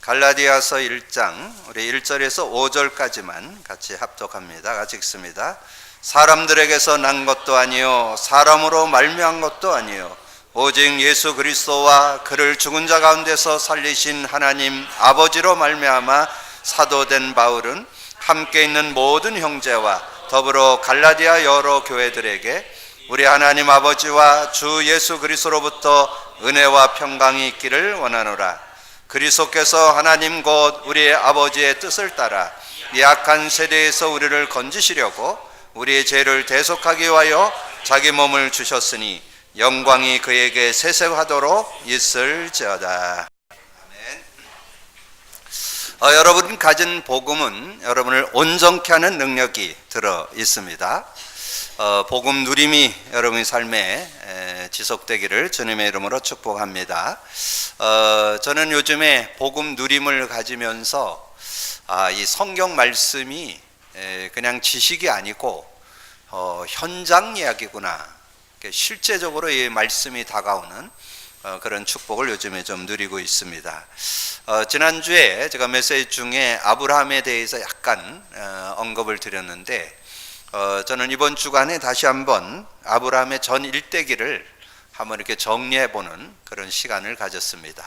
갈라디아서 1장 우리 1절에서 5절까지만 같이 합독합니다. 같이 읽습니다. 사람들에게서 난 것도 아니요 사람으로 말미암은 것도 아니요 오직 예수 그리스도와 그를 죽은 자 가운데서 살리신 하나님 아버지로 말미암아 사도된 바울은 함께 있는 모든 형제와 더불어 갈라디아 여러 교회들에게 우리 하나님 아버지와 주 예수 그리스도로부터 은혜와 평강이 있기를 원하노라. 그리스도께서 하나님 곧 우리의 아버지의 뜻을 따라 이 악한 세대에서 우리를 건지시려고 우리의 죄를 대속하기 위하여 자기 몸을 주셨으니 영광이 그에게 세세하도록 있을지어다. 아멘. 여러분이 가진 복음은 여러분을 온전케 하는 능력이 들어 있습니다. 복음 누림이 여러분의 삶에 지속되기를 주님의 이름으로 축복합니다. 저는 요즘에 복음 누림을 가지면서 이 성경 말씀이 그냥 지식이 아니고 현장 이야기구나, 실제적으로 이 말씀이 다가오는 그런 축복을 요즘에 좀 누리고 있습니다. 지난주에 제가 메시지 중에 아브라함에 대해서 약간 언급을 드렸는데 저는 이번 주간에 다시 한번 아브라함의 전 일대기를 한번 이렇게 정리해보는 그런 시간을 가졌습니다.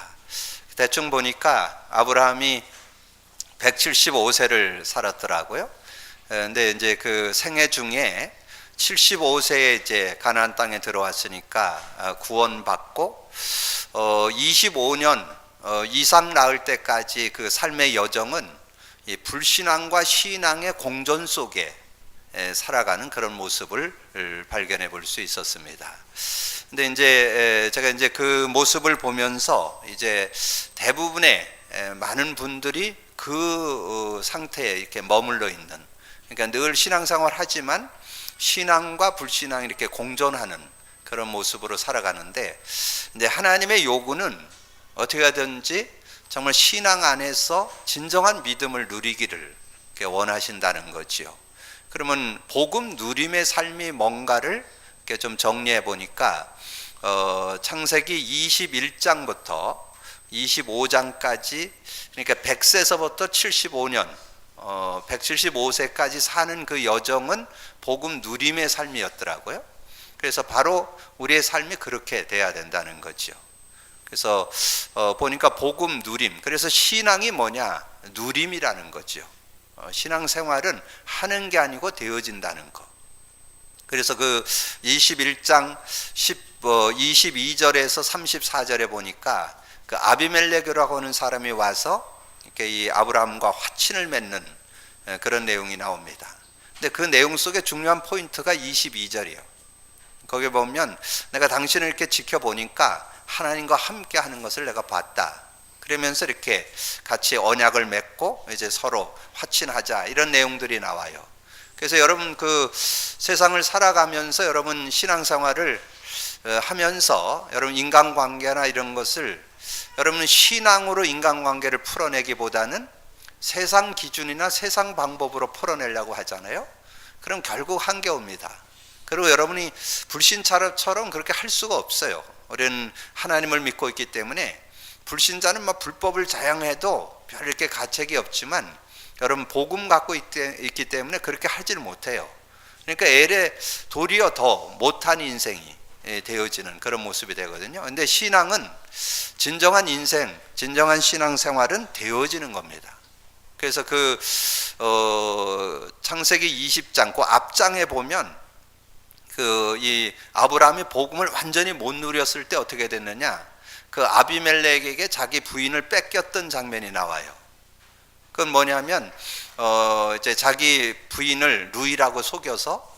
대충 보니까 아브라함이 175세를 살았더라고요. 근데 이제 그 생애 중에 75세에 이제 가나안 땅에 들어왔으니까 구원받고 25년 이상 낳을 때까지 그 삶의 여정은 이 불신앙과 신앙의 공존 속에 살아가는 그런 모습을 발견해 볼 수 있었습니다. 근데 이제 제가 이제 그 모습을 보면서 이제 대부분의 많은 분들이 그 상태에 이렇게 머물러 있는, 그러니까 늘 신앙생활 하지만 신앙과 불신앙이 이렇게 공존하는 그런 모습으로 살아가는데, 이제 하나님의 요구는 어떻게 하든지 정말 신앙 안에서 진정한 믿음을 누리기를 원하신다는 거지요. 그러면 복음 누림의 삶이 뭔가를 이렇게 좀 정리해 보니까 창세기 21장부터 25장까지, 그러니까 100세서부터 75년 175세까지 사는 그 여정은 복음 누림의 삶이었더라고요. 그래서 바로 우리의 삶이 그렇게 돼야 된다는 거죠. 그래서 보니까 복음 누림, 그래서 신앙이 뭐냐? 누림이라는 거죠. 신앙생활은 하는 게 아니고 되어진다는 거. 그래서 그 21장 22절에서 34절에 보니까 그 아비멜렉이라고 하는 사람이 와서 이렇게 이 아브라함과 화친을 맺는 그런 내용이 나옵니다. 근데 그 내용 속에 중요한 포인트가 22절이에요. 거기 보면 내가 당신을 이렇게 지켜보니까 하나님과 함께 하는 것을 내가 봤다. 그러면서 이렇게 같이 언약을 맺고 이제 서로 화친하자, 이런 내용들이 나와요. 그래서 여러분 그 세상을 살아가면서 여러분 신앙생활을 하면서 여러분 인간관계나 이런 것을 여러분 신앙으로 인간관계를 풀어내기보다는 세상 기준이나 세상 방법으로 풀어내려고 하잖아요. 그럼 결국 한계옵니다. 그리고 여러분이 불신자처럼 그렇게 할 수가 없어요. 우리는 하나님을 믿고 있기 때문에 불신자는 막 불법을 자행해도 별 이렇게 가책이 없지만 여러분 복음 갖고 있기 때문에 그렇게 하지를 못해요. 그러니까 애래 도리어 더 못한 인생이 되어지는 그런 모습이 되거든요. 근데 신앙은 진정한 인생, 진정한 신앙생활은 되어지는 겁니다. 그래서 그 창세기 20장 그 앞장에 보면 그 이 아브라함이 복음을 완전히 못 누렸을 때 어떻게 됐느냐? 그 아비멜렉에게 자기 부인을 뺏겼던 장면이 나와요. 그건 뭐냐면 이제 자기 부인을 루이라고 속여서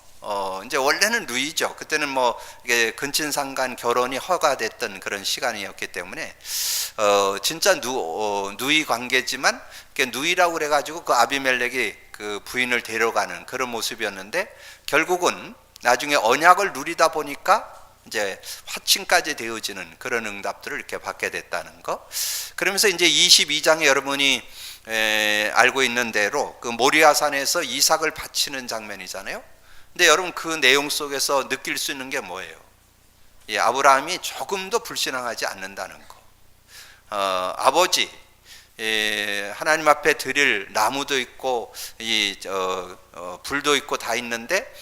이제 원래는 루이죠. 그때는 뭐 이게 근친상간 결혼이 허가됐던 그런 시간이었기 때문에 진짜 누이 관계지만 누이라고 그래가지고 그 아비멜렉이 그 부인을 데려가는 그런 모습이었는데, 결국은 나중에 언약을 누리다 보니까 이제 화친까지 되어지는 그런 응답들을 이렇게 받게 됐다는 거. 그러면서 이제 22장에 여러분이 알고 있는 대로 그 모리아산에서 이삭을 바치는 장면이잖아요. 근데 여러분 그 내용 속에서 느낄 수 있는 게 뭐예요? 아브라함이 조금도 불신앙하지 않는다는 거. 아버지, 하나님 앞에 드릴 나무도 있고 불도 있고 다 있는데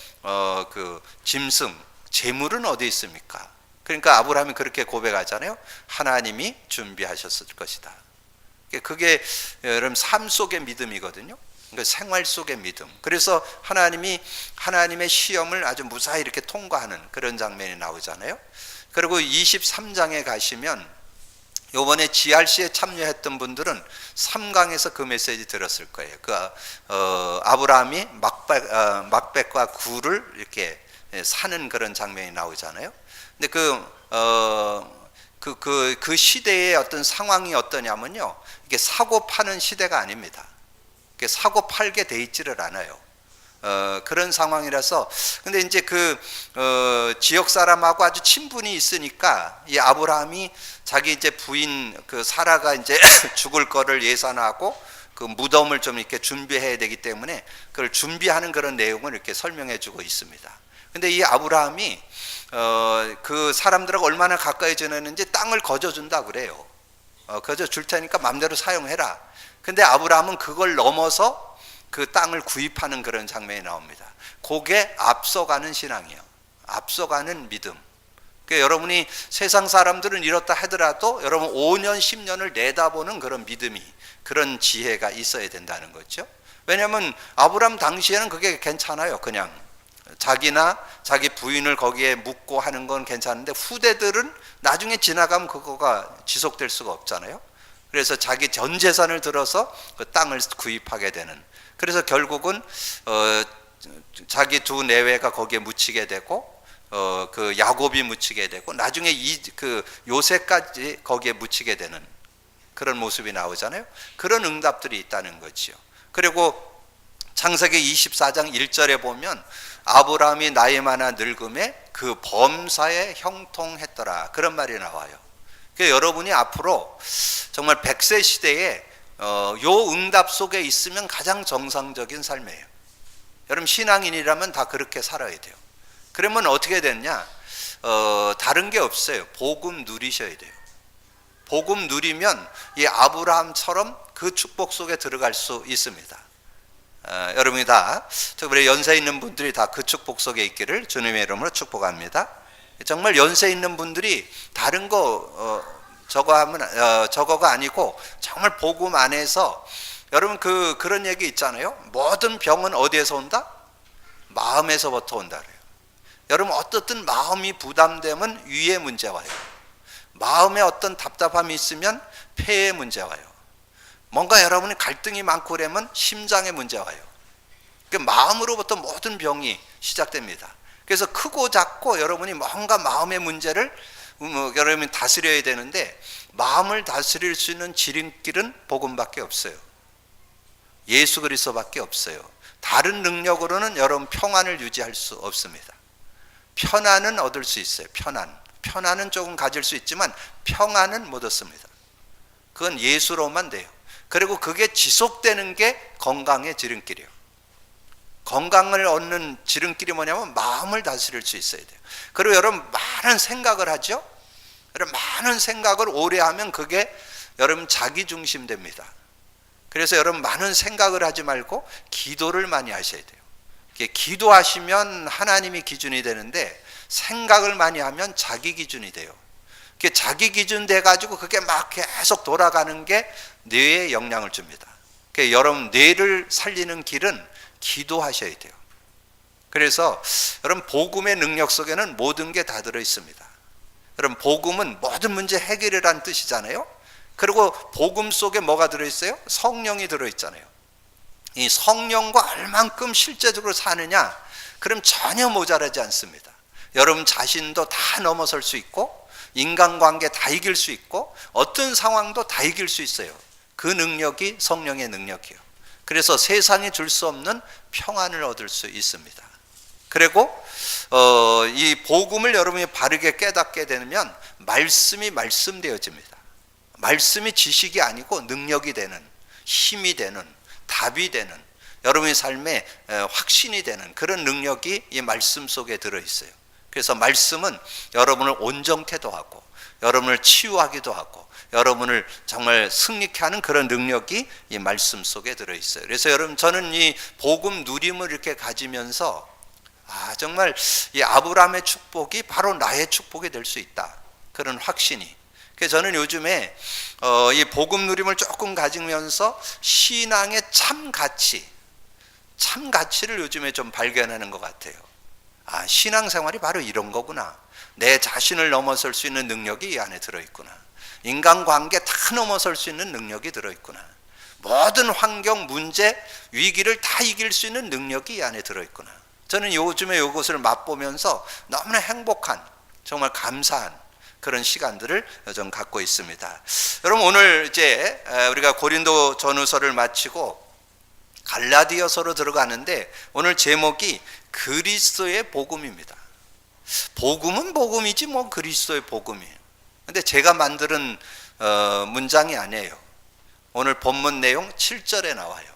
그 짐승 재물은 어디 있습니까? 그러니까 아브라함이 그렇게 고백하잖아요. 하나님이 준비하셨을 것이다. 그게 여러분 삶 속의 믿음이거든요. 그러니까 생활 속의 믿음. 그래서 하나님이 하나님의 시험을 아주 무사히 이렇게 통과하는 그런 장면이 나오잖아요. 그리고 23장에 가시면 요번에 GRC에 참여했던 분들은 3강에서 그 메시지 들었을 거예요. 아브라함이 막백과 굴을 이렇게 사는 그런 장면이 나오잖아요. 근데 그 시대의 어떤 상황이 어떠냐면요. 이게 사고 파는 시대가 아닙니다. 이게 사고 팔게 돼 있지를 않아요. 그런 상황이라서. 근데 이제 지역 사람하고 아주 친분이 있으니까 이 아브라함이 자기 이제 부인 사라가 이제 죽을 거를 예산하고 그 무덤을 좀 이렇게 준비해야 되기 때문에 그걸 준비하는 그런 내용을 이렇게 설명해 주고 있습니다. 근데 이 아브라함이 그 사람들하고 얼마나 가까이 지내는지 땅을 거저준다 그래요. 거저 줄 테니까 마음대로 사용해라. 근데 아브라함은 그걸 넘어서 그 땅을 구입하는 그런 장면이 나옵니다. 그게 앞서가는 신앙이에요. 앞서가는 믿음. 그러니까 여러분이 세상 사람들은 이렇다 하더라도 여러분 5년, 10년을 내다보는 그런 믿음이, 그런 지혜가 있어야 된다는 거죠. 왜냐하면 아브라함 당시에는 그게 괜찮아요. 그냥 자기나 자기 부인을 거기에 묻고 하는 건 괜찮은데 후대들은 나중에 지나가면 그거가 지속될 수가 없잖아요. 그래서 자기 전 재산을 들어서 그 땅을 구입하게 되는. 그래서 결국은 자기 두 내외가 거기에 묻히게 되고 그 야곱이 묻히게 되고 나중에 요셉까지 거기에 묻히게 되는 그런 모습이 나오잖아요. 그런 응답들이 있다는 거죠. 그리고 창세기 24장 1절에 보면 아브라함이 나이 많아 늙음에 그 범사에 형통했더라, 그런 말이 나와요. 그러니까 여러분이 앞으로 정말 100세 시대에 요 응답 속에 있으면 가장 정상적인 삶이에요. 여러분 신앙인이라면 다 그렇게 살아야 돼요. 그러면 어떻게 됐냐? 다른 게 없어요. 복음 누리셔야 돼요. 복음 누리면 이 아브라함처럼 그 축복 속에 들어갈 수 있습니다. 여러분이 다, 특별히 연세 있는 분들이 다 그 축복 속에 있기를 주님의 이름으로 축복합니다. 정말 연세 있는 분들이 다른 거 저거가 아니고 정말 복음 안에서, 여러분 그런 얘기 있잖아요. 모든 병은 어디에서 온다? 마음에서부터 온다 그래요. 여러분 어떻든 마음이 부담되면 위의 문제 와요. 마음에 어떤 답답함이 있으면 폐의 문제 와요. 뭔가 여러분이 갈등이 많고 그러면 심장의 문제 와요. 그러니까 마음으로부터 모든 병이 시작됩니다. 그래서 크고 작고 여러분이 뭔가 마음의 문제를 여러분이 다스려야 되는데, 마음을 다스릴 수 있는 지름길은 복음밖에 없어요. 예수 그리스도밖에 없어요. 다른 능력으로는 여러분 평안을 유지할 수 없습니다. 편안은 얻을 수 있어요. 편안은 조금 가질 수 있지만 평안은 못 얻습니다. 그건 예수로만 돼요. 그리고 그게 지속되는 게 건강의 지름길이에요. 건강을 얻는 지름길이 뭐냐면 마음을 다스릴 수 있어야 돼요. 그리고 여러분 많은 생각을 하죠. 여러분 많은 생각을 오래 하면 그게 여러분 자기중심 됩니다. 그래서 여러분 많은 생각을 하지 말고 기도를 많이 하셔야 돼요. 기도하시면 하나님이 기준이 되는데 생각을 많이 하면 자기 기준이 돼요. 자기 기준 돼가지고 그게 막 계속 돌아가는 게 뇌에 영향을 줍니다. 여러분 뇌를 살리는 길은 기도하셔야 돼요. 그래서 여러분 복음의 능력 속에는 모든 게 다 들어 있습니다. 여러분 복음은 모든 문제 해결이라는 뜻이잖아요. 그리고 복음 속에 뭐가 들어 있어요? 성령이 들어 있잖아요. 이 성령과 얼만큼 실제적으로 사느냐, 그럼 전혀 모자라지 않습니다. 여러분 자신도 다 넘어설 수 있고 인간관계 다 이길 수 있고 어떤 상황도 다 이길 수 있어요. 그 능력이 성령의 능력이에요. 그래서 세상이 줄 수 없는 평안을 얻을 수 있습니다. 그리고 이 복음을 여러분이 바르게 깨닫게 되면 말씀이 말씀되어집니다. 말씀이 지식이 아니고 능력이 되는, 힘이 되는, 답이 되는, 여러분의 삶에 확신이 되는 그런 능력이 이 말씀 속에 들어있어요. 그래서 말씀은 여러분을 온전케도 하고 여러분을 치유하기도 하고 여러분을 정말 승리케 하는 그런 능력이 이 말씀 속에 들어있어요. 그래서 여러분, 저는 이 복음 누림을 이렇게 가지면서 정말 이 아브라함의 축복이 바로 나의 축복이 될 수 있다, 그런 확신이. 그래서 저는 요즘에 이 복음 누림을 조금 가지면서 신앙의 참 가치를 요즘에 좀 발견하는 것 같아요. 신앙생활이 바로 이런 거구나. 내 자신을 넘어설 수 있는 능력이 이 안에 들어있구나. 인간관계 다 넘어설 수 있는 능력이 들어있구나. 모든 환경, 문제, 위기를 다 이길 수 있는 능력이 이 안에 들어있구나. 저는 요즘에 이것을 맛보면서 너무나 행복한, 정말 감사한 그런 시간들을 좀 갖고 있습니다. 여러분, 오늘 이제 우리가 고린도 전후서를 마치고 갈라디아서로 들어가는데, 오늘 제목이 그리스도의 복음입니다. 복음은 복음이지 뭐 그리스도의 복음이에요. 근데 제가 만드는 문장이 아니에요. 오늘 본문 내용 7절에 나와요.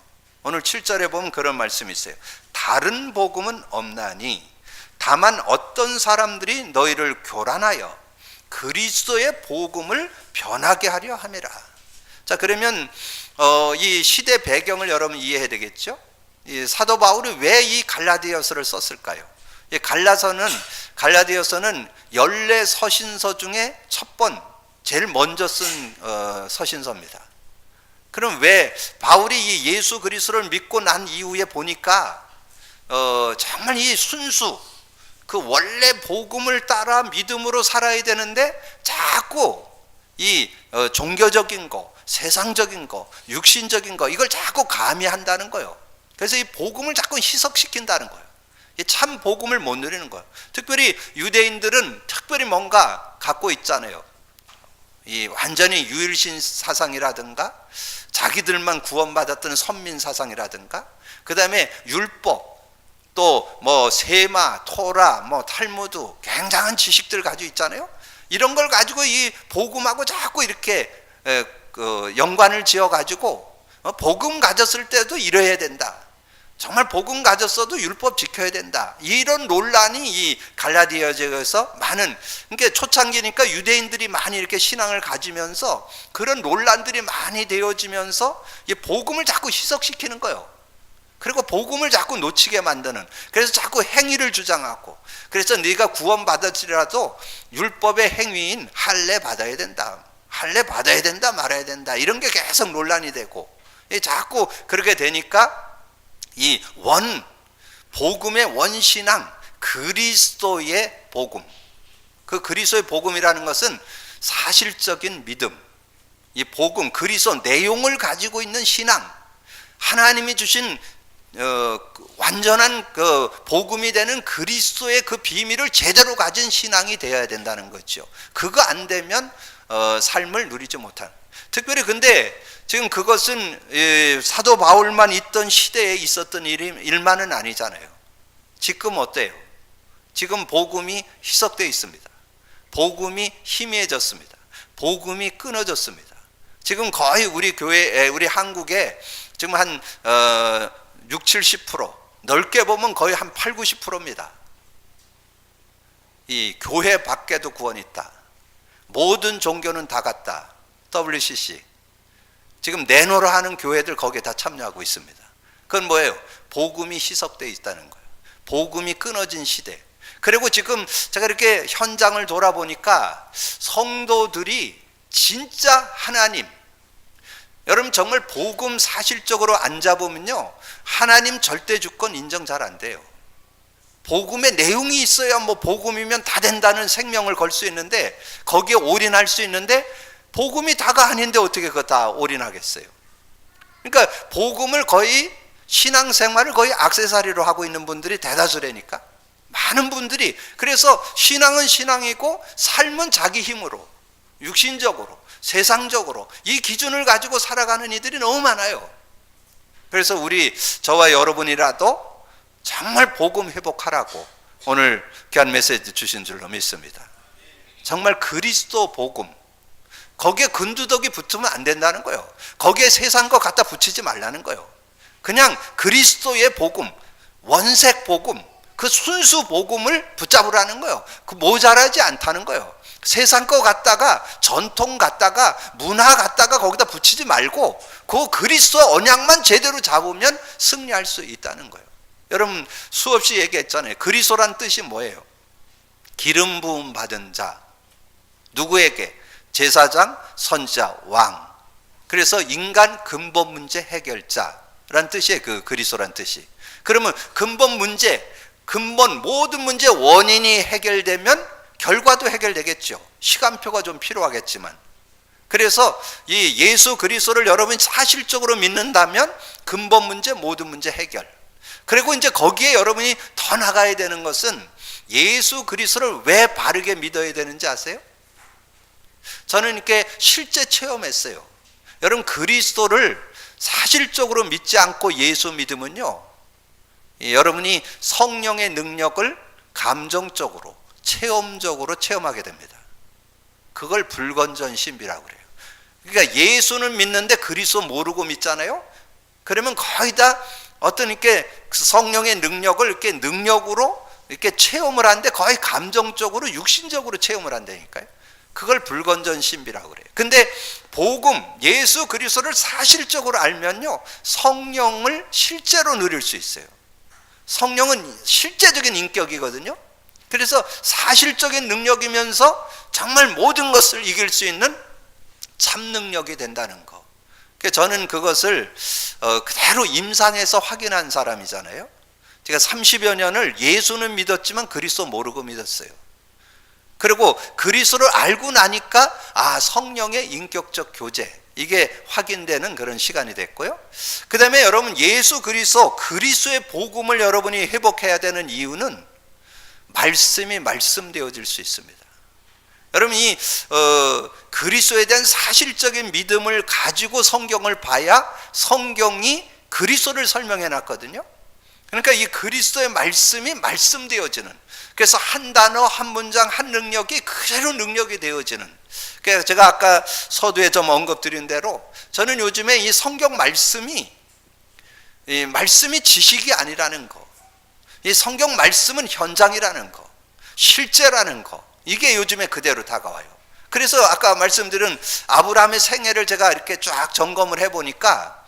오늘 7절에 보면 그런 말씀이 있어요. 다른 복음은 없나니 다만 어떤 사람들이 너희를 교란하여 그리스도의 복음을 변하게 하려 함이라. 자, 그러면 이 시대 배경을 여러분 이해해야 되겠죠? 이 사도 바울이 왜 이 갈라디아서를 썼을까요? 이 갈라디아서는 14서신서 중에 제일 먼저 쓴 서신서입니다. 그럼 왜 바울이 이 예수 그리스도를 믿고 난 이후에 보니까 정말 이 순수, 그 원래 복음을 따라 믿음으로 살아야 되는데 자꾸 이 종교적인 거, 세상적인 거, 육신적인 거, 이걸 자꾸 가미한다는 거예요. 그래서 이 복음을 자꾸 희석시킨다는 거예요. 참 복음을 못 누리는 거예요. 특별히 유대인들은 특별히 뭔가 갖고 있잖아요. 이 완전히 유일신 사상이라든가 자기들만 구원받았던 선민 사상이라든가, 그 다음에 율법, 또 뭐 세마, 토라, 뭐 탈무드, 굉장한 지식들 가지고 있잖아요. 이런 걸 가지고 이 복음하고 자꾸 이렇게 연관을 지어 가지고 복음 가졌을 때도 이래야 된다, 정말 복음 가졌어도 율법 지켜야 된다, 이런 논란이 이 갈라디아서에서 많은, 그러니까 초창기니까 유대인들이 많이 이렇게 신앙을 가지면서 그런 논란들이 많이 되어지면서 이 복음을 자꾸 희석시키는 거예요. 그리고 복음을 자꾸 놓치게 만드는, 그래서 자꾸 행위를 주장하고, 그래서 네가 구원받았지라도 율법의 행위인 할례 받아야 된다, 말아야 된다, 이런 게 계속 논란이 되고, 자꾸 그렇게 되니까 이 복음의 원신앙, 그리스도의 복음, 그 그리스도의 복음이라는 것은 사실적인 믿음, 이 복음, 그리스도 내용을 가지고 있는 신앙, 하나님이 주신 완전한 그 복음이 되는 그리스도의 그 비밀을 제대로 가진 신앙이 되어야 된다는 거죠. 그거 안 되면 삶을 누리지 못한. 특별히 근데 지금 그것은 사도 바울만 있던 시대에 있었던 일만은 아니잖아요. 지금 어때요? 지금 복음이 희석되어 있습니다. 복음이 희미해졌습니다. 복음이 끊어졌습니다. 지금 거의 우리 교회, 우리 한국에 지금 한 60-70%, 넓게 보면 거의 한 80-90%입니다. 이 교회 밖에도 구원이 있다. 모든 종교는 다 같다. WCC. 지금 내노라 하는 교회들 거기에 다 참여하고 있습니다. 그건 뭐예요? 복음이 희석되어 있다는 거예요. 복음이 끊어진 시대. 그리고 지금 제가 이렇게 현장을 돌아보니까 성도들이 진짜 하나님, 여러분 정말 복음 사실적으로 안 잡으면요, 하나님 절대 주권 인정 잘 안 돼요. 복음의 내용이 있어야 뭐 복음이면 다 된다는 생명을 걸 수 있는데, 거기에 올인할 수 있는데, 복음이 다가 아닌데 어떻게 그거 다 올인하겠어요? 그러니까 복음을 거의 신앙생활을 거의 액세서리로 하고 있는 분들이 대다수라니까. 많은 분들이. 그래서 신앙은 신앙이고 삶은 자기 힘으로, 육신적으로, 세상적으로 이 기준을 가지고 살아가는 이들이 너무 많아요. 그래서 저와 여러분이라도 정말 복음 회복하라고 오늘 귀한 메시지 주신 줄로 믿습니다. 정말 그리스도 복음, 거기에 근두덕이 붙으면 안 된다는 거예요. 거기에 세상 거 갖다 붙이지 말라는 거예요. 그냥 그리스도의 복음, 원색 복음, 그 순수 복음을 붙잡으라는 거예요. 그 모자라지 않다는 거예요. 세상 거 갖다가 전통 갖다가 문화 갖다가 거기다 붙이지 말고 그 그리스도 언약만 제대로 잡으면 승리할 수 있다는 거예요. 여러분 수없이 얘기했잖아요. 그리스도란 뜻이 뭐예요? 기름 부음 받은 자. 누구에게? 제사장, 선지자, 왕. 그래서 인간 근본 문제 해결자란 뜻이에요. 그 그리스도란 뜻이. 그러면 근본 문제, 근본 모든 문제 원인이 해결되면 결과도 해결되겠죠. 시간표가 좀 필요하겠지만. 그래서 이 예수 그리스도를 여러분이 사실적으로 믿는다면 근본 문제, 모든 문제 해결. 그리고 이제 거기에 여러분이 더 나가야 되는 것은 예수 그리스도를 왜 바르게 믿어야 되는지 아세요? 저는 이렇게 실제 체험했어요. 여러분 그리스도를 사실적으로 믿지 않고 예수 믿으면요, 여러분이 성령의 능력을 감정적으로 체험적으로 체험하게 됩니다. 그걸 불건전 신비라고 그래요. 그러니까 예수는 믿는데 그리스도 모르고 믿잖아요. 그러면 거의 다 어떤 이렇게 성령의 능력을 이렇게 능력으로 이렇게 체험을 하는데 거의 감정적으로 육신적으로 체험을 한다니까요. 그걸 불건전 신비라고 그래요. 근데 복음, 예수 그리스도를 사실적으로 알면요, 성령을 실제로 누릴 수 있어요. 성령은 실제적인 인격이거든요. 그래서 사실적인 능력이면서 정말 모든 것을 이길 수 있는 참 능력이 된다는 거. 저는 그것을 그대로 임상에서 확인한 사람이잖아요. 제가 30여 년을 예수는 믿었지만 그리스도 모르고 믿었어요. 그리고 그리스도를 알고 나니까 성령의 인격적 교제, 이게 확인되는 그런 시간이 됐고요. 그 다음에 여러분 예수 그리스도의 복음을 여러분이 회복해야 되는 이유는 말씀이 말씀되어질 수 있습니다. 여러분 이 그리스도에 대한 사실적인 믿음을 가지고 성경을 봐야 성경이 그리스도를 설명해 놨거든요. 그러니까 이 그리스도의 말씀이 말씀되어지는, 그래서 한 단어 한 문장 한 능력이 그대로 능력이 되어지는. 그래서 제가 아까 서두에 좀 언급드린 대로 저는 요즘에 이 성경 말씀이 지식이 아니라는 거, 이 성경 말씀은 현장이라는 거, 실제라는 거, 이게 요즘에 그대로 다가와요. 그래서 아까 말씀드린 아브라함의 생애를 제가 이렇게 쫙 점검을 해보니까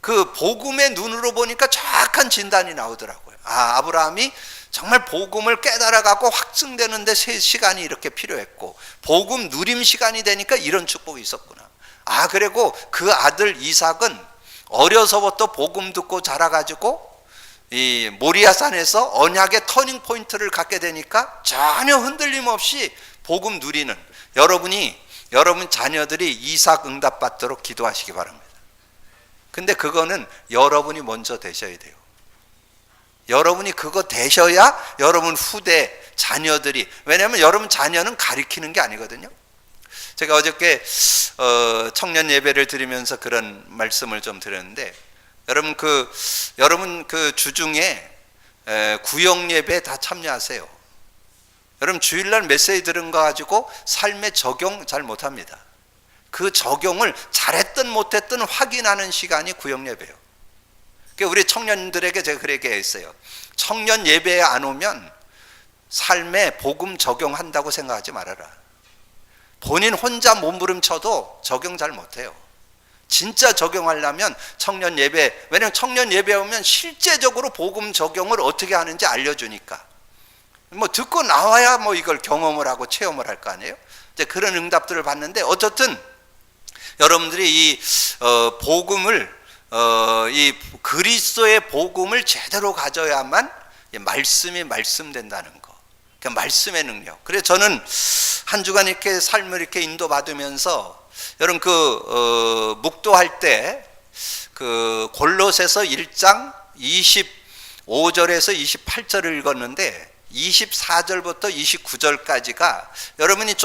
그 복음의 눈으로 보니까 정확한 진단이 나오더라고요. 아브라함이 정말 복음을 깨달아가고 확증되는데 시간이 이렇게 필요했고, 복음 누림 시간이 되니까 이런 축복이 있었구나. 그리고 그 아들 이삭은 어려서부터 복음 듣고 자라가지고 이 모리아산에서 언약의 터닝 포인트를 갖게 되니까 전혀 흔들림 없이 복음 누리는, 여러분 자녀들이 이삭 응답 받도록 기도하시기 바랍니다. 근데 그거는 여러분이 먼저 되셔야 돼요. 여러분이 그거 되셔야 여러분 후대 자녀들이, 왜냐하면 여러분 자녀는 가리키는 게 아니거든요. 제가 어저께 청년 예배를 드리면서 그런 말씀을 좀 드렸는데, 여러분 그 주중에 구역 예배에 다 참여하세요. 여러분 주일날 메시지 들은 거 가지고 삶에 적용 잘 못합니다. 그 적용을 잘했든 못했든 확인하는 시간이 구역 예배예요. 그러니까 우리 청년들에게 제가 그렇게 했어요. 청년 예배에 안 오면 삶에 복음 적용한다고 생각하지 말아라. 본인 혼자 몸부림쳐도 적용 잘 못해요. 진짜 적용하려면 청년 예배, 왜냐하면 청년 예배 오면 실제적으로 복음 적용을 어떻게 하는지 알려주니까, 듣고 나와야 이걸 경험을 하고 체험을 할 거 아니에요. 이제 그런 응답들을 받는데, 어쨌든 여러분들이 이 복음을 이 그리스도의 복음을 제대로 가져야만 말씀이 말씀된다는 거, 그러니까 말씀의 능력. 그래서 저는 한 주간 이렇게 삶을 이렇게 인도받으면서 여러분 묵도할 때 그 골로새서 1장 25절에서 28절을 읽었는데 24절부터 29절까지가 여러분이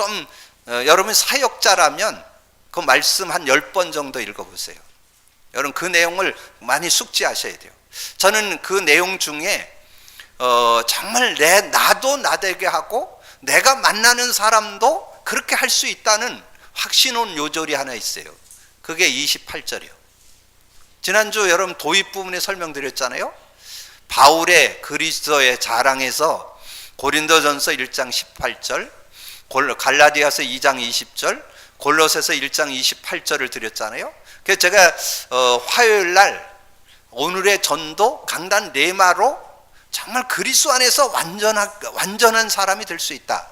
여러분 사역자라면 그 말씀 한 10번 정도 읽어보세요. 여러분 그 내용을 많이 숙지하셔야 돼요. 저는 그 내용 중에 정말 나도 나되게 하고 내가 만나는 사람도 그렇게 할 수 있다는 확신혼 요절이 하나 있어요. 그게 28절이요. 지난주 여러분 도입 부분에 설명드렸잖아요. 바울의 그리스도의 자랑에서 고린도전서 1장 18절, 갈라디아서 2장 20절, 골로새서 1장 28절을 드렸잖아요. 그래서 제가 화요일 날 오늘의 전도 강단 레마로 정말 그리스도 안에서 완전한 사람이 될 수 있다.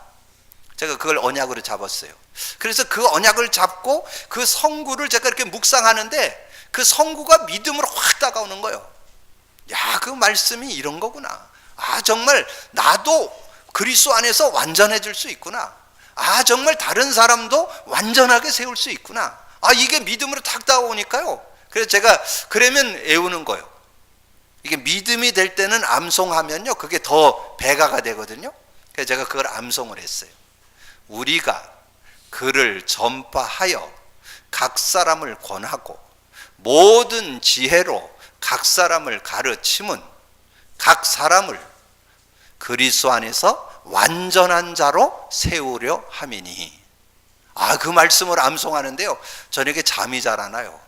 제가 그걸 언약으로 잡았어요. 그래서 그 언약을 잡고 그 성구를 제가 이렇게 묵상하는데 그 성구가 믿음으로 확 다가오는 거예요. 야, 그 말씀이 이런 거구나. 아, 정말 나도 그리스도 안에서 완전해질 수 있구나. 아, 정말 다른 사람도 완전하게 세울 수 있구나. 아, 이게 믿음으로 탁 다가오니까요. 그래서 제가 그러면 애우는 거예요. 이게 믿음이 될 때는 암송하면요, 그게 더 배가가 되거든요. 그래서 제가 그걸 암송을 했어요. 우리가 그를 전파하여 각 사람을 권하고 모든 지혜로 각 사람을 가르침은 각 사람을 그리스도 안에서 완전한 자로 세우려 함이니. 아, 그 말씀을 암송하는데요, 저녁에 잠이 잘 안 와요.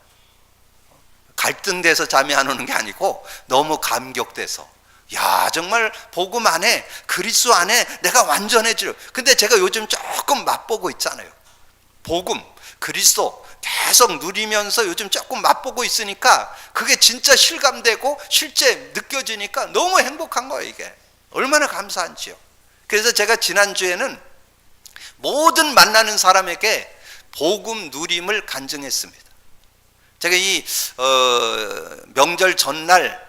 갈등돼서 잠이 안 오는 게 아니고 너무 감격돼서, 야, 정말 복음 안에, 그리스도 안에 내가 완전해지려. 근데 제가 요즘 조금 맛보고 있잖아요. 복음, 그리스도 계속 누리면서 요즘 조금 맛보고 있으니까 그게 진짜 실감되고 실제 느껴지니까 너무 행복한 거예요. 이게 얼마나 감사한지요. 그래서 제가 지난주에는 모든 만나는 사람에게 복음 누림을 간증했습니다. 제가 이 명절 전날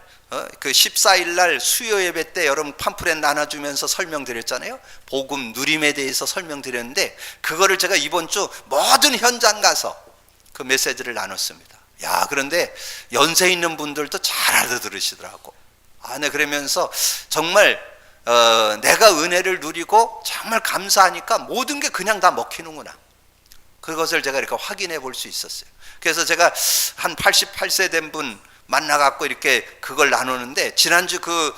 그 14일 날 수요 예배 때 여러분 팜플렛 나눠주면서 설명드렸잖아요. 복음 누림에 대해서 설명드렸는데 그거를 제가 이번 주 모든 현장 가서 그 메시지를 나눴습니다. 야, 그런데 연세 있는 분들도 잘 알아들으시더라고. 아, 네, 그러면서 정말 내가 은혜를 누리고 정말 감사하니까 모든 게 그냥 다 먹히는구나. 그것을 제가 이렇게 확인해 볼 수 있었어요. 그래서 제가 한 88세 된 분 만나갖고 이렇게 그걸 나누는데, 지난주 그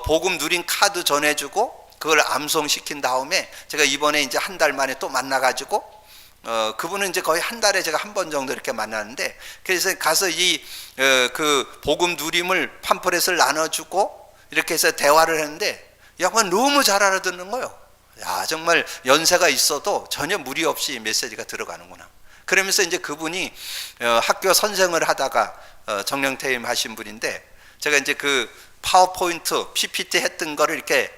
복음 누린 카드 전해주고 그걸 암송시킨 다음에 제가 이번에 이제 한 달 만에 또 만나가지고 그분은 이제 거의 한 달에 제가 한 번 정도 이렇게 만나는데, 그래서 가서 그 복음 누림을 팜플렛을 나눠주고 이렇게 해서 대화를 했는데 양반 너무 잘 알아듣는 거예요. 야, 정말 연세가 있어도 전혀 무리 없이 메시지가 들어가는구나. 그러면서 이제 그분이 학교 선생을 하다가 정령퇴임 하신 분인데, 제가 이제 그 파워포인트 PPT 했던 거를 이렇게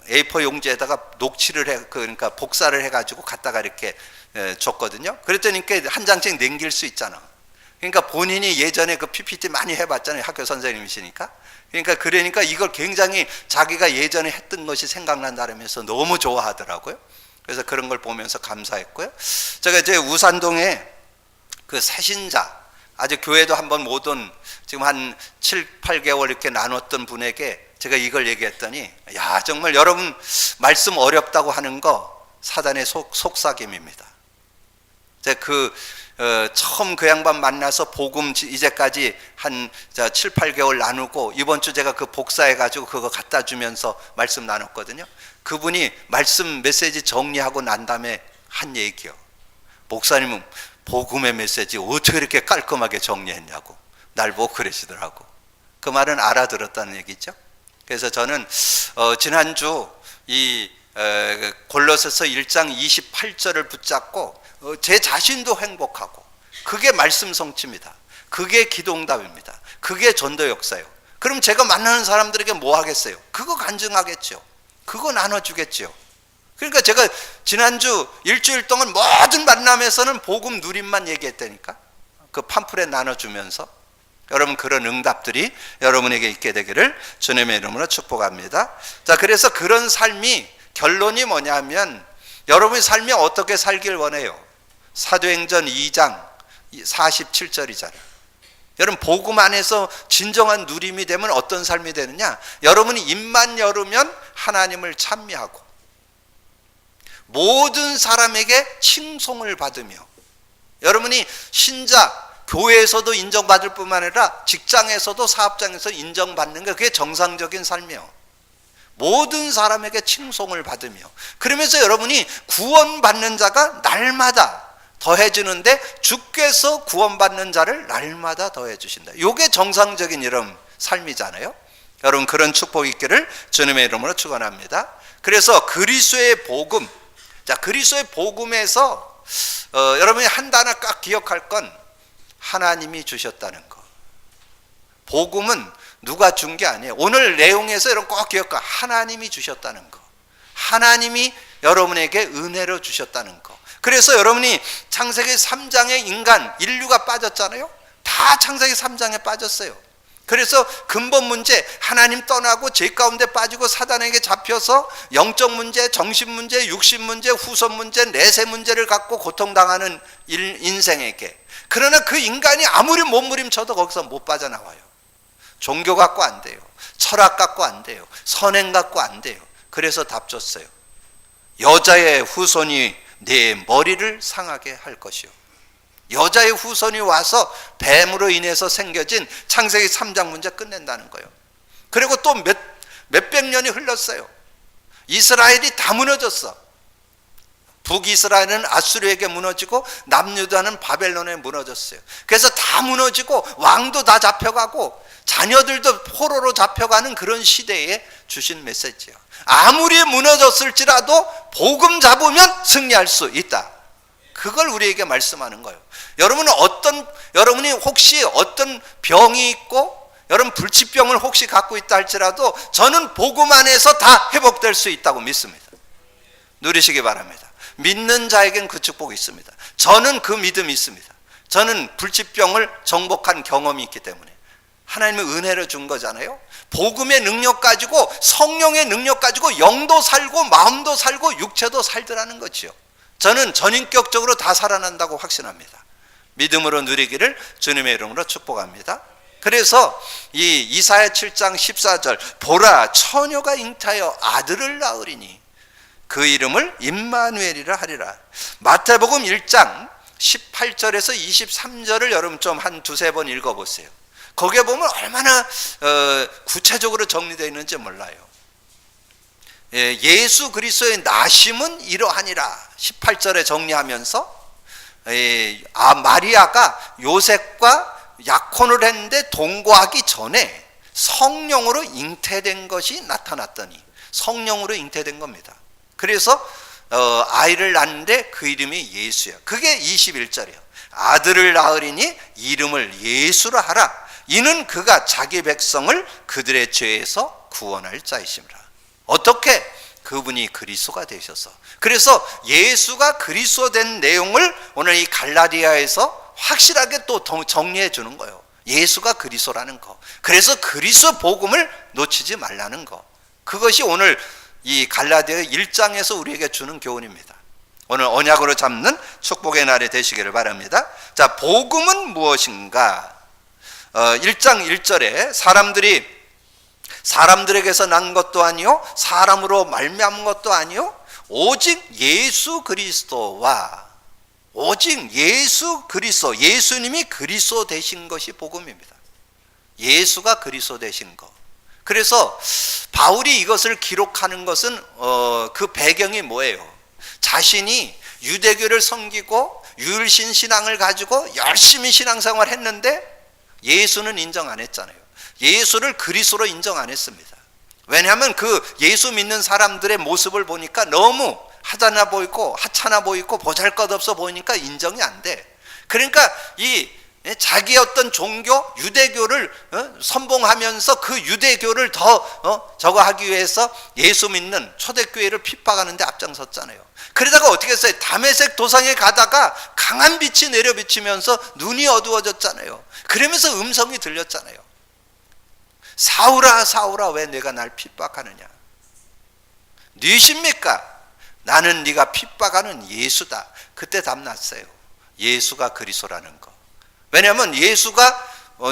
A4 용지에다가 녹취를 그러니까 복사를 해가지고 갖다가 이렇게 줬거든요. 그랬더니 한 장씩 남길 수 있잖아. 그러니까 본인이 예전에 그 PPT 많이 해봤잖아요. 학교 선생님이시니까. 그러니까 이걸 굉장히 자기가 예전에 했던 것이 생각난다면서 너무 좋아하더라고요. 그래서 그런 걸 보면서 감사했고요. 제가 이제 우산동에 그 새신자, 아직 교회도 한번 못 온, 지금 한 7, 8개월 이렇게 나눴던 분에게 제가 이걸 얘기했더니, 야, 정말 여러분 말씀 어렵다고 하는 거 사단의 속삭임입니다. 제가 처음 그 양반 만나서 복음 이제까지 한 7, 8개월 나누고 이번 주 제가 그 복사해가지고 그거 갖다 주면서 말씀 나눴거든요. 그분이 말씀 메시지 정리하고 난 다음에 한 얘기요. 목사님은 복음의 메시지 어떻게 이렇게 깔끔하게 정리했냐고 날 보고 그러시더라고. 그 말은 알아들었다는 얘기죠. 그래서 저는 지난주 이 골로새서 1장 28절을 붙잡고 제 자신도 행복하고, 그게 말씀 성취입니다. 그게 기도응답입니다. 그게 전도 역사예요. 그럼 제가 만나는 사람들에게 뭐 하겠어요? 그거 간증하겠죠. 그거 나눠주겠죠. 그러니까 제가 지난주 일주일 동안 모든 만남에서는 복음 누림만 얘기했다니까. 그 팜플렛 나눠주면서 여러분 그런 응답들이 여러분에게 있게 되기를 주님의 이름으로 축복합니다. 자, 그래서 그런 삶이, 결론이 뭐냐면 여러분의 삶이 어떻게 살길 원해요? 사도행전 2장 47절이잖아요. 여러분 복음 안에서 진정한 누림이 되면 어떤 삶이 되느냐? 여러분이 입만 열으면 하나님을 찬미하고 모든 사람에게 칭송을 받으며, 여러분이 신자, 교회에서도 인정받을 뿐만 아니라 직장에서도 사업장에서 인정받는 게 그게 정상적인 삶이에요. 모든 사람에게 칭송을 받으며, 그러면서 여러분이 구원받는 자가 날마다 더해주는데 주께서 구원받는 자를 날마다 더해주신다. 이게 정상적인 이런 삶이잖아요. 여러분 그런 축복이 있기를 주님의 이름으로 축원합니다. 그래서 그리스도의 복음, 자, 그리스도의 복음에서 여러분이 한 단어 딱 기억할 건 하나님이 주셨다는 거. 복음은 누가 준 게 아니에요. 오늘 내용에서 여러분 꼭 기억하, 하나님이 주셨다는 거. 하나님이 여러분에게 은혜로 주셨다는 거. 그래서 여러분이 창세기 3장의 인류가 빠졌잖아요. 다 창세기 3장에 빠졌어요. 그래서 근본 문제, 하나님 떠나고 죄 가운데 빠지고 사단에게 잡혀서 영적 문제, 정신 문제, 육신 문제, 후손 문제, 내세 문제를 갖고 고통당하는 인생에게, 그러나 그 인간이 아무리 몸부림쳐도 거기서 못 빠져나와요. 종교 갖고 안 돼요. 철학 갖고 안 돼요. 선행 갖고 안 돼요. 그래서 답 줬어요. 여자의 후손이 내 머리를 상하게 할 것이요. 여자의 후손이 와서 뱀으로 인해서 생겨진 창세기 3장 문제 끝낸다는 거예요. 그리고 또 몇백 년이 흘렀어요. 이스라엘이 다 무너졌어. 북이스라엘은 아수르에게 무너지고 남유다는 바벨론에 무너졌어요. 그래서 다 무너지고 왕도 다 잡혀가고 자녀들도 포로로 잡혀가는 그런 시대에 주신 메시지예요. 아무리 무너졌을지라도 복음 잡으면 승리할 수 있다. 그걸 우리에게 말씀하는 거예요. 여러분이 혹시 어떤 병이 있고 여러분 불치병을 혹시 갖고 있다 할지라도 저는 복음 안에서 다 회복될 수 있다고 믿습니다. 누리시기 바랍니다. 믿는 자에겐 그 축복이 있습니다. 저는 그 믿음이 있습니다. 저는 불치병을 정복한 경험이 있기 때문에 하나님의 은혜를 준 거잖아요. 복음의 능력 가지고, 성령의 능력 가지고 영도 살고 마음도 살고 육체도 살더라는 거지요. 저는 전인격적으로 다 살아난다고 확신합니다. 믿음으로 누리기를 주님의 이름으로 축복합니다. 그래서 이 이사야 7장 14절, 보라 처녀가 잉타하여 아들을 낳으리니 그 이름을 임마누엘이라 하리라. 마태복음 1장 18절에서 23절을 여러분 좀 한 두세 번 읽어보세요. 거기에 보면 얼마나 구체적으로 정리되어 있는지 몰라요. 예수 그리스도의 나심은 이러하니라 18절에 정리하면서 마리아가 요셉과 약혼을 했는데 동거하기 전에 성령으로 잉태된 것이 나타났더니, 성령으로 잉태된 겁니다. 그래서 아이를 낳는데 그 이름이 예수야. 그게 21절이에요. 아들을 낳으리니 이름을 예수라 하라. 이는 그가 자기 백성을 그들의 죄에서 구원할 자이심이라. 어떻게? 그분이 그리스도가 되셔서. 그래서 예수가 그리스도 된 내용을 오늘 이 갈라디아에서 확실하게 또 정리해 주는 거예요. 예수가 그리스도라는 거. 그래서 그리스도 복음을 놓치지 말라는 거. 그것이 오늘 이 갈라디아 1장에서 우리에게 주는 교훈입니다. 오늘 언약으로 잡는 축복의 날이 되시기를 바랍니다. 자, 복음은 무엇인가? 1장 1절에 사람들에게서 난 것도 아니요 사람으로 말미암은 것도 아니요 오직 예수 그리스도와, 오직 예수 그리스도, 예수님이 그리스도 되신 것이 복음입니다. 예수가 그리스도 되신 것. 그래서 바울이 이것을 기록하는 것은 그 배경이 뭐예요? 자신이 유대교를 섬기고 유일신 신앙을 가지고 열심히 신앙생활을 했는데 예수는 인정 안 했잖아요. 예수를 그리스도로 인정 안 했습니다. 왜냐하면 그 예수 믿는 사람들의 모습을 보니까 너무 하찮아 보이고 보잘것없어 보이니까 인정이 안 돼. 그러니까 이 자기 어떤 종교 유대교를 선봉하면서 그 유대교를 더 저거 하기 위해서 예수 믿는 초대교회를 핍박하는데 앞장섰잖아요. 그러다가 어떻게 했어요? 다메섹 도상에 가다가 강한 빛이 내려 비치면서 눈이 어두워졌잖아요. 그러면서 음성이 들렸잖아요. 사울아 사울아 왜 내가 날 핍박하느냐? 누구십니까? 나는 네가 핍박하는 예수다. 그때 답났어요. 예수가 그리스도라는 거. 왜냐하면 예수가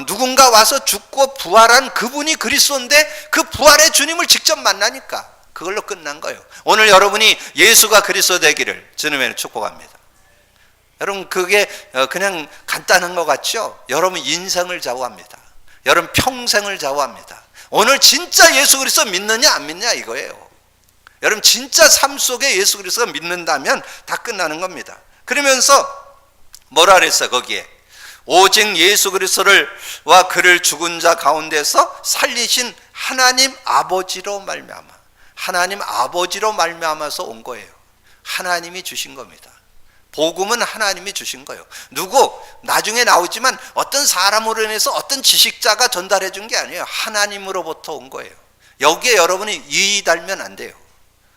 누군가 와서 죽고 부활한 그분이 그리스도인데 그 부활의 주님을 직접 만나니까 그걸로 끝난 거예요. 오늘 여러분이 예수가 그리스도 되기를 주님의 축복합니다. 여러분 그게 그냥 간단한 것 같죠? 여러분 인생을 좌우합니다. 여러분 평생을 좌우합니다. 오늘 진짜 예수 그리스도 믿느냐 안 믿느냐 이거예요. 여러분 진짜 삶 속에 예수 그리스도가 믿는다면 다 끝나는 겁니다. 그러면서 뭐라 그랬어 거기에? 오직 예수 그리스도와 그를 죽은 자 가운데서 살리신 하나님 아버지로 말미암아, 하나님 아버지로 말미암아서 온 거예요. 하나님이 주신 겁니다. 복음은 하나님이 주신 거예요. 누구 나중에 나오지만 어떤 사람으로 인해서 어떤 지식자가 전달해 준 게 아니에요. 하나님으로부터 온 거예요. 여기에 여러분이 이의 달면 안 돼요.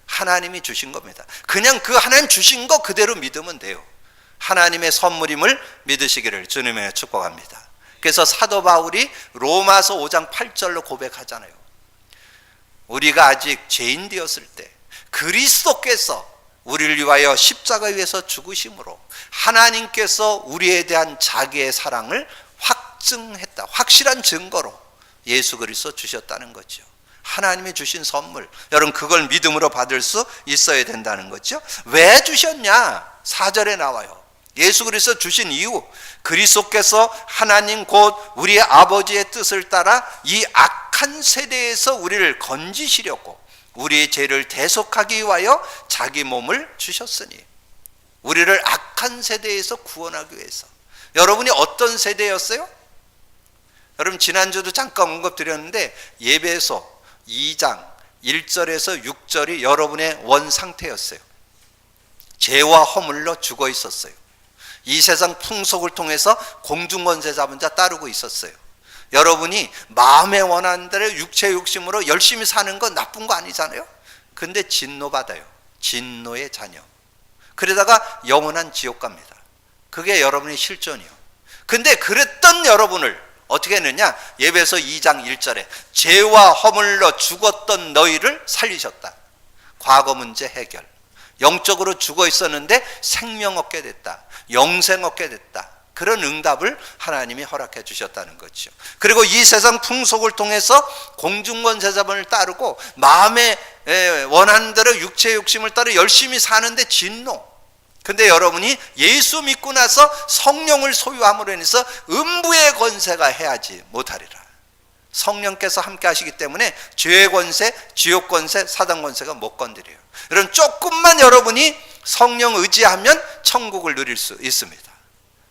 하나님이 주신 겁니다. 그냥 그 하나님 주신 거 그대로 믿으면 돼요. 하나님의 선물임을 믿으시기를 주님의 축복합니다. 그래서 사도 바울이 로마서 5장 8절로 고백하잖아요. 우리가 아직 죄인 되었을 때 그리스도께서 우리를 위하여 십자가 위에서 죽으심으로 하나님께서 우리에 대한 자기의 사랑을 확증했다. 확실한 증거로 예수 그리스도 주셨다는 거죠. 하나님이 주신 선물, 여러분 그걸 믿음으로 받을 수 있어야 된다는 거죠. 왜 주셨냐? 4절에 나와요. 예수 그리스도 주신 이유, 그리스도께서 하나님 곧 우리의 아버지의 뜻을 따라 이 악한 세대에서 우리를 건지시려고 우리의 죄를 대속하기 위하여 자기 몸을 주셨으니, 우리를 악한 세대에서 구원하기 위해서. 여러분이 어떤 세대였어요? 여러분 지난주도 잠깐 언급드렸는데 예배소 2장 1절에서 6절이 여러분의 원 상태였어요. 죄와 허물로 죽어 있었어요. 이 세상 풍속을 통해서 공중권세 잡은 자 따르고 있었어요. 여러분이 마음에 원하는 대로 육체 욕심으로 열심히 사는 건 나쁜 거 아니잖아요. 근데 진노받아요. 진노의 자녀. 그러다가 영원한 지옥 갑니다. 그게 여러분의 실존이요. 근데 그랬던 여러분을 어떻게 했느냐? 예배서 2장 1절에 죄와 허물로 죽었던 너희를 살리셨다. 과거 문제 해결. 영적으로 죽어 있었는데 생명 얻게 됐다. 영생 얻게 됐다. 그런 응답을 하나님이 허락해 주셨다는 거죠. 그리고 이 세상 풍속을 통해서 공중권세자본을 따르고 마음에 원하는 대로 육체의 욕심을 따라 열심히 사는데 진노. 근데 여러분이 예수 믿고 나서 성령을 소유함으로 인해서 음부의 권세가 해하지 못하리라. 성령께서 함께 하시기 때문에 죄의 권세, 지옥 권세, 사단 권세가 못 건드려요. 여러분 조금만 여러분이 성령 의지하면 천국을 누릴 수 있습니다.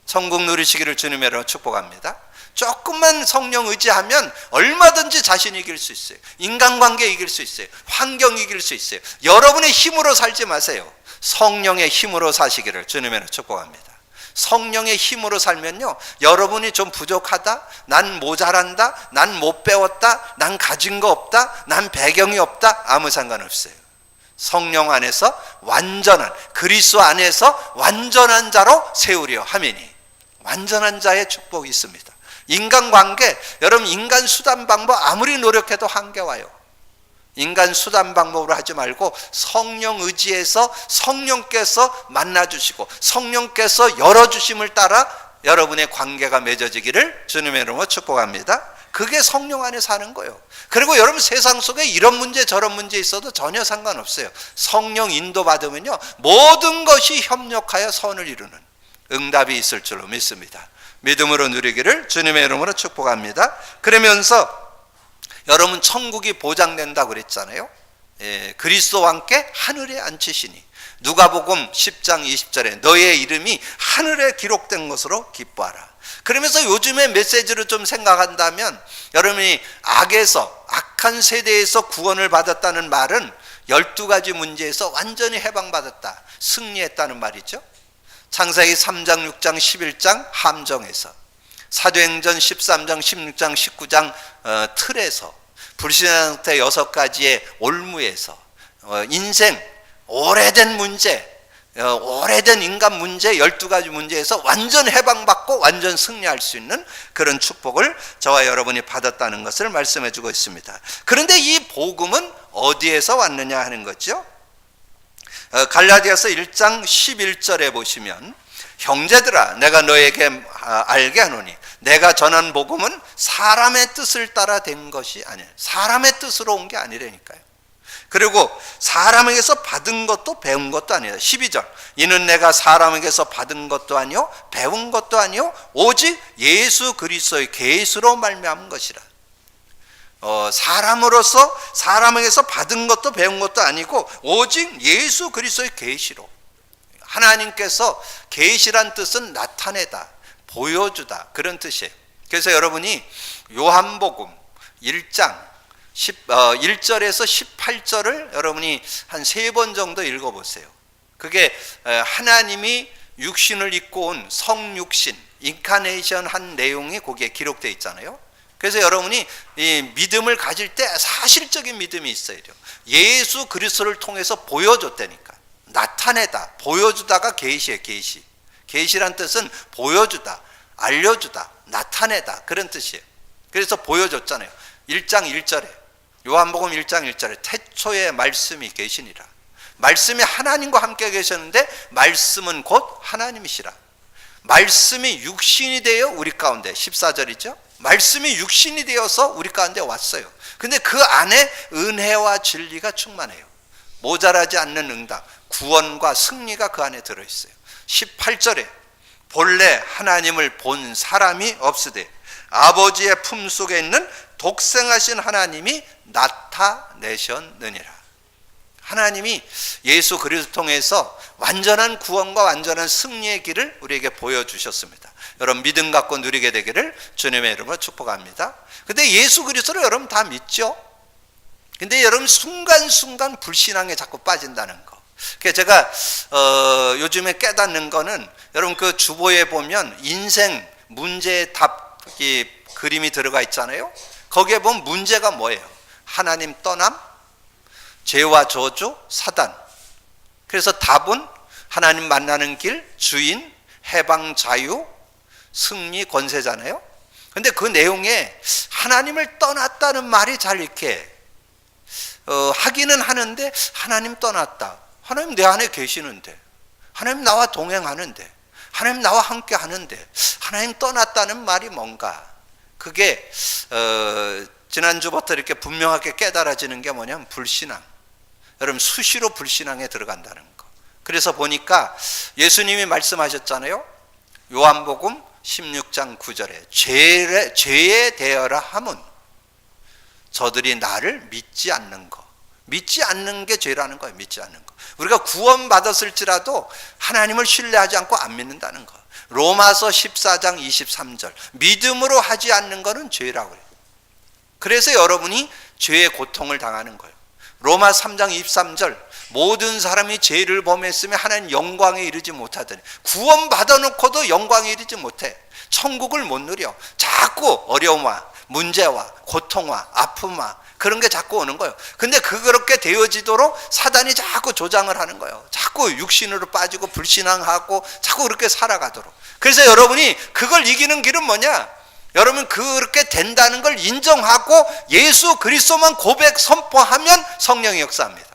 천국 누리시기를 주님으로 축복합니다. 조금만 성령 의지하면 얼마든지 자신 이길 수 있어요. 인간관계 이길 수 있어요. 환경 이길 수 있어요. 여러분의 힘으로 살지 마세요. 성령의 힘으로 사시기를 주님으로 축복합니다. 성령의 힘으로 살면요, 여러분이 좀 부족하다, 난 모자란다, 난 못 배웠다, 난 가진 거 없다, 난 배경이 없다, 아무 상관없어요. 성령 안에서 완전한, 그리스도 안에서 완전한 자로 세우려 하매니 완전한 자의 축복이 있습니다. 인간관계, 여러분 인간 수단 방법 아무리 노력해도 한계 와요. 인간 수단 방법으로 하지 말고 성령 의지해서 성령께서 만나주시고 성령께서 열어주심을 따라 여러분의 관계가 맺어지기를 주님의 이름으로 축복합니다. 그게 성령 안에 사는 거예요. 그리고 여러분 세상 속에 이런 문제 저런 문제 있어도 전혀 상관없어요. 성령 인도받으면요 모든 것이 협력하여 선을 이루는 응답이 있을 줄로 믿습니다. 믿음으로 누리기를 주님의 이름으로 축복합니다. 그러면서 여러분 천국이 보장된다고 그랬잖아요. 그리스도와 함께 하늘에 앉히시니 누가복음 10장 20절에 너의 이름이 하늘에 기록된 것으로 기뻐하라. 그러면서 요즘의 메시지를 좀 생각한다면 여러분이 악한 세대에서 구원을 받았다는 말은 12가지 문제에서 완전히 해방받았다, 승리했다는 말이죠. 창세기 3장 6장 11장 함정에서, 사도행전 13장 16장 19장 틀에서, 불신앙 상태 6가지의 올무에서, 인생 오래된 문제, 오래된 인간 문제 12가지 문제에서 완전 해방받고 완전 승리할 수 있는 그런 축복을 저와 여러분이 받았다는 것을 말씀해 주고 있습니다. 그런데 이 복음은 어디에서 왔느냐 하는 거죠. 갈라디아서 1장 11절에 보시면 형제들아 내가 너에게 알게 하노니 내가 전한 복음은 사람의 뜻을 따라 된 것이 아니에요. 사람의 뜻으로 온 게 아니라니까요. 그리고 사람에게서 받은 것도 배운 것도 아니에요. 12절 이는 내가 사람에게서 받은 것도 아니요 배운 것도 아니요 오직 예수 그리스도의 계시로 말미암은 것이라. 사람으로서 사람에게서 받은 것도 배운 것도 아니고 오직 예수 그리스도의 계시로. 하나님께서 계시란 뜻은 나타내다, 보여주다, 그런 뜻이에요. 그래서 여러분이 요한복음 1장 1절에서 18절을 여러분이 한 3번 정도 읽어보세요. 그게 하나님이 육신을 입고 온 성육신, 인카네이션 한 내용이 거기에 기록되어 있잖아요. 그래서 여러분이 이 믿음을 가질 때 사실적인 믿음이 있어야 돼요. 예수 그리스도를 통해서 보여줬다니까. 나타내다, 보여주다가 계시예요. 계시. 계시란 뜻은 보여주다, 알려주다, 나타내다, 그런 뜻이에요. 그래서 보여줬잖아요. 1장 1절에, 요한복음 1장 1절에 태초에 말씀이 계시니라. 말씀이 하나님과 함께 계셨는데 말씀은 곧 하나님이시라. 말씀이 육신이 되어 우리 가운데, 14절이죠. 말씀이 육신이 되어서 우리 가운데 왔어요. 근데 그 안에 은혜와 진리가 충만해요. 모자라지 않는 응답, 구원과 승리가 그 안에 들어있어요. 18절에 본래 하나님을 본 사람이 없으되 아버지의 품속에 있는 독생하신 하나님이 나타내셨느니라. 하나님이 예수 그리스도 통해서 완전한 구원과 완전한 승리의 길을 우리에게 보여주셨습니다. 여러분 믿음 갖고 누리게 되기를 주님의 이름으로 축복합니다. 근데 예수 그리스도를 여러분 다 믿죠? 근데 여러분 순간순간 불신앙에 자꾸 빠진다는 거. 그래서 제가 요즘에 깨닫는 거는, 여러분 그 주보에 보면 인생 문제의 답이 그림이 들어가 있잖아요. 거기에 보면 문제가 뭐예요? 하나님 떠남, 죄와 저주, 사단. 그래서 답은 하나님 만나는 길, 주인, 해방, 자유, 승리, 권세잖아요. 근데 그 내용에 하나님을 떠났다는 말이 잘 이렇게 하기는 하는데, 하나님 떠났다, 하나님 내 안에 계시는데, 하나님 나와 동행하는데, 하나님 나와 함께 하는데, 하나님 떠났다는 말이 뭔가, 그게 지난주부터 이렇게 분명하게 깨달아지는 게 뭐냐면 불신앙. 여러분 수시로 불신앙에 들어간다는 거. 그래서 보니까 예수님이 말씀하셨잖아요. 요한복음 16장 9절에 죄에 대하라 함은 저들이 나를 믿지 않는 거. 믿지 않는 게 죄라는 거예요. 믿지 않는 거. 우리가 구원받았을지라도 하나님을 신뢰하지 않고 안 믿는다는 거. 로마서 14장 23절 믿음으로 하지 않는 거는 죄라고 해요. 그래서 여러분이 죄의 고통을 당하는 거예요. 로마 3장 23절 모든 사람이 죄를 범했으면 하나님 영광에 이르지 못하더니, 구원 받아놓고도 영광에 이르지 못해. 천국을 못 누려. 자꾸 어려움과 문제와 고통과 아픔과 그런 게 자꾸 오는 거예요. 근데 그렇게 되어지도록 사단이 자꾸 조장을 하는 거예요. 자꾸 육신으로 빠지고 불신앙하고 자꾸 그렇게 살아가도록. 그래서 여러분이 그걸 이기는 길은 뭐냐? 여러분 그렇게 된다는 걸 인정하고 예수 그리스도만 고백 선포하면 성령이 역사합니다.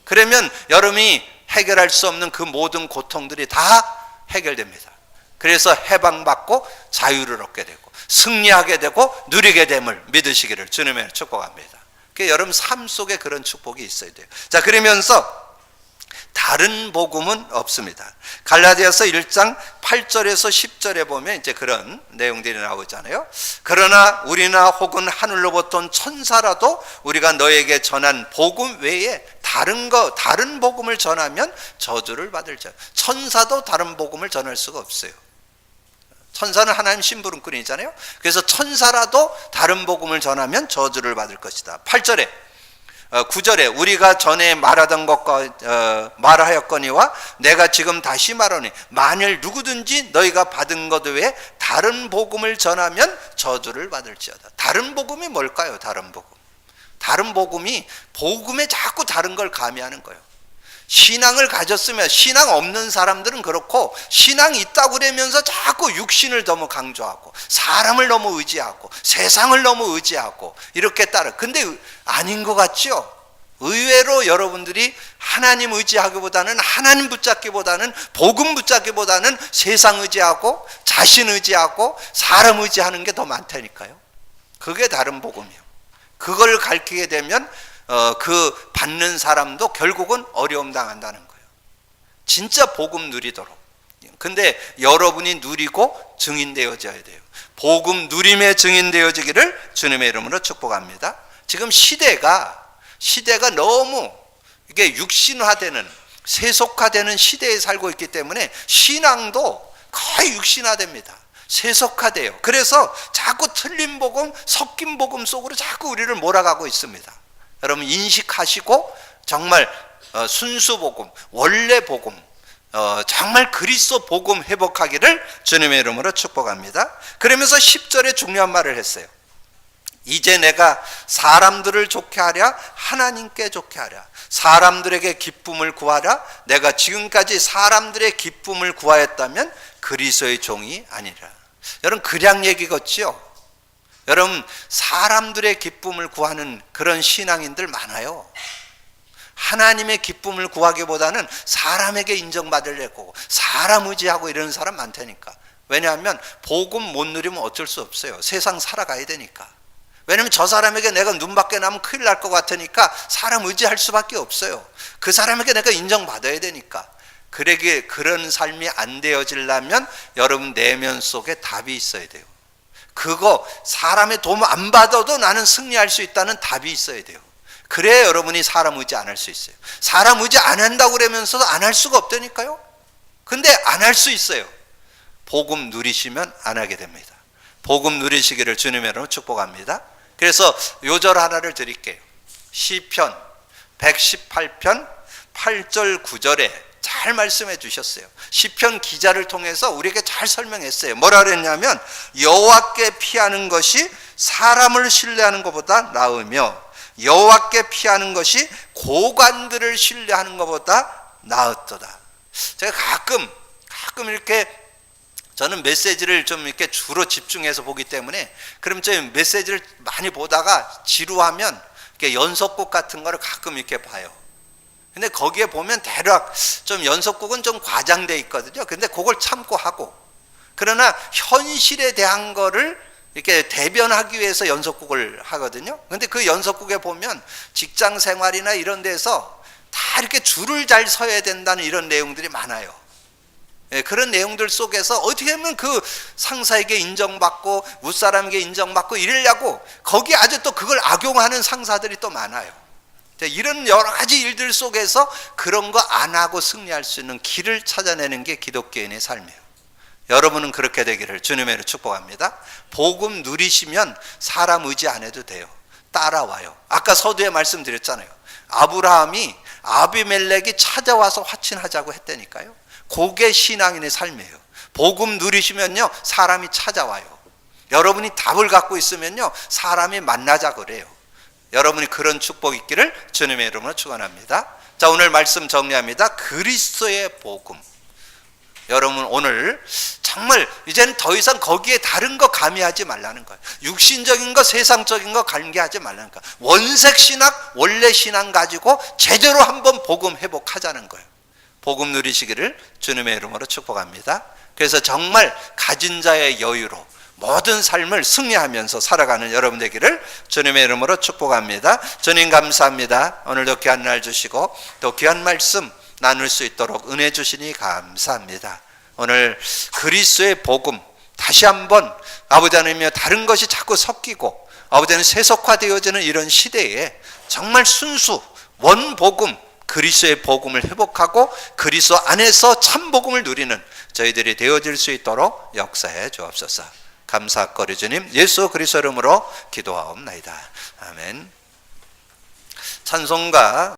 그러면 여러분이 해결할 수 없는 그 모든 고통들이 다 해결됩니다. 그래서 해방받고 자유를 얻게 되고 승리하게 되고 누리게 됨을 믿으시기를 주님의 축복합니다. 그러니까 여러분 삶 속에 그런 축복이 있어야 돼요. 자, 그러면서 다른 복음은 없습니다. 갈라디아서 1장 8절에서 10절에 보면 이제 그런 내용들이 나오잖아요. 그러나 우리나 혹은 하늘로부터 온 천사라도 우리가 너에게 전한 복음 외에 다른 복음을 전하면 저주를 받을지어다. 천사도 다른 복음을 전할 수가 없어요. 천사는 하나님 심부름꾼이잖아요. 그래서 천사라도 다른 복음을 전하면 저주를 받을 것이다. 8절에 9절에 우리가 전에 말하던 것과 말하였거니와 내가 지금 다시 말하니 만일 누구든지 너희가 받은 것 외에 다른 복음을 전하면 저주를 받을지어다. 다른 복음이 뭘까요? 다른 복음. 다른 복음이 복음에 자꾸 다른 걸 가미하는 거예요. 신앙을 가졌으면, 신앙 없는 사람들은 그렇고 신앙이 있다고 그러면서 자꾸 육신을 너무 강조하고 사람을 너무 의지하고 세상을 너무 의지하고 이렇게 따라. 근데 아닌 것 같죠? 의외로 여러분들이 하나님 의지하기보다는, 하나님 붙잡기보다는, 복음 붙잡기보다는 세상 의지하고 자신 의지하고 사람 의지하는 게 더 많다니까요. 그게 다른 복음이에요. 그걸 가르치게 되면 그 받는 사람도 결국은 어려움 당한다는 거예요. 진짜 복음 누리도록. 근데 여러분이 누리고 증인되어져야 돼요. 복음 누림의 증인되어지기를 주님의 이름으로 축복합니다. 지금 시대가 너무 이게 육신화되는, 세속화되는 시대에 살고 있기 때문에 신앙도 거의 육신화됩니다. 세속화돼요. 그래서 자꾸 틀린 복음, 섞인 복음 속으로 자꾸 우리를 몰아가고 있습니다. 여러분 인식하시고 정말 순수 복음, 원래 복음, 정말 그리스도 복음 회복하기를 주님의 이름으로 축복합니다. 그러면서 10절에 중요한 말을 했어요. 이제 내가 사람들을 좋게 하랴 하나님께 좋게 하랴, 사람들에게 기쁨을 구하랴. 내가 지금까지 사람들의 기쁨을 구하였다면 그리스도의 종이 아니라. 여러분, 그냥 얘기 같지요? 여러분, 사람들의 기쁨을 구하는 그런 신앙인들 많아요. 하나님의 기쁨을 구하기보다는 사람에게 인정받으려고 사람 의지하고 이러는 사람 많다니까. 왜냐하면 복음 못 누리면 어쩔 수 없어요. 세상 살아가야 되니까. 왜냐하면 저 사람에게 내가 눈 밖에 나면 큰일 날 것 같으니까 사람 의지할 수밖에 없어요. 그 사람에게 내가 인정받아야 되니까. 그런 삶이 안 되어지려면 여러분 내면 속에 답이 있어야 돼요. 그거 사람의 도움 안 받아도 나는 승리할 수 있다는 답이 있어야 돼요. 그래야 여러분이 사람 의지 안 할 수 있어요. 사람 의지 안 한다고 그러면서도 안 할 수가 없다니까요. 근데 안 할 수 있어요. 복음 누리시면 안 하게 됩니다. 복음 누리시기를 주님의 이름으로 축복합니다. 그래서 요절 하나를 드릴게요. 시편 118편 8절 9절에 잘 말씀해 주셨어요. 시편 기자를 통해서 우리에게 잘 설명했어요. 뭐라 그랬냐면 여호와께 피하는 것이 사람을 신뢰하는 것보다 나으며 여호와께 피하는 것이 고관들을 신뢰하는 것보다 나았도다. 제가 가끔 이렇게 저는 메시지를 좀 이렇게 주로 집중해서 보기 때문에 그럼 저 메시지를 많이 보다가 지루하면 이렇게 연속곡 같은 거를 가끔 이렇게 봐요. 근데 거기에 보면 대략 좀 연속곡은 좀 과장돼 있거든요. 근데 그걸 참고 하고, 그러나 현실에 대한 거를 이렇게 대변하기 위해서 연속곡을 하거든요. 근데 그 연속곡에 보면 직장 생활이나 이런 데서 다 이렇게 줄을 잘 서야 된다는 이런 내용들이 많아요. 그런 내용들 속에서 어떻게 하면 그 상사에게 인정받고 윗사람에게 인정받고 이러려고 거기 아주 또 그걸 악용하는 상사들이 또 많아요. 이런 여러 가지 일들 속에서 그런 거 안 하고 승리할 수 있는 길을 찾아내는 게 기독교인의 삶이에요. 여러분은 그렇게 되기를 주님의 이름으로 축복합니다. 복음 누리시면 사람 의지 안 해도 돼요. 따라와요. 아까 서두에 말씀드렸잖아요. 아브라함이 아비멜렉이 찾아와서 화친하자고 했다니까요. 그게 신앙인의 삶이에요. 복음 누리시면요 사람이 찾아와요. 여러분이 답을 갖고 있으면요 사람이 만나자 그래요. 여러분이 그런 축복 있기를 주님의 이름으로 축원합니다. 자, 오늘 말씀 정리합니다. 그리스도의 복음. 여러분 오늘 정말 이제는 더 이상 거기에 다른 거 가미하지 말라는 거예요. 육신적인 거 세상적인 거 관계하지 말라는 거예요. 원색 신학 원래 신앙 가지고 제대로 한번 복음 회복하자는 거예요. 복음 누리시기를 주님의 이름으로 축복합니다. 그래서 정말 가진 자의 여유로 모든 삶을 승리하면서 살아가는 여러분 되기를 주님의 이름으로 축복합니다. 주님 감사합니다. 오늘도 귀한 날 주시고 또 귀한 말씀 나눌 수 있도록 은혜 주시니 감사합니다. 오늘 그리스도의 복음 다시 한번 아버지 하나님이여 다른 것이 자꾸 섞이고 아버지 하나님 세속화되어지는 이런 시대에 정말 순수 원복음 그리스도의 복음을 회복하고 그리스도 안에서 참 복음을 누리는 저희들이 되어질 수 있도록 역사해 주옵소서. 감사거리 주님 예수 그리스도 이름으로 기도하옵나이다. 아멘. 찬송가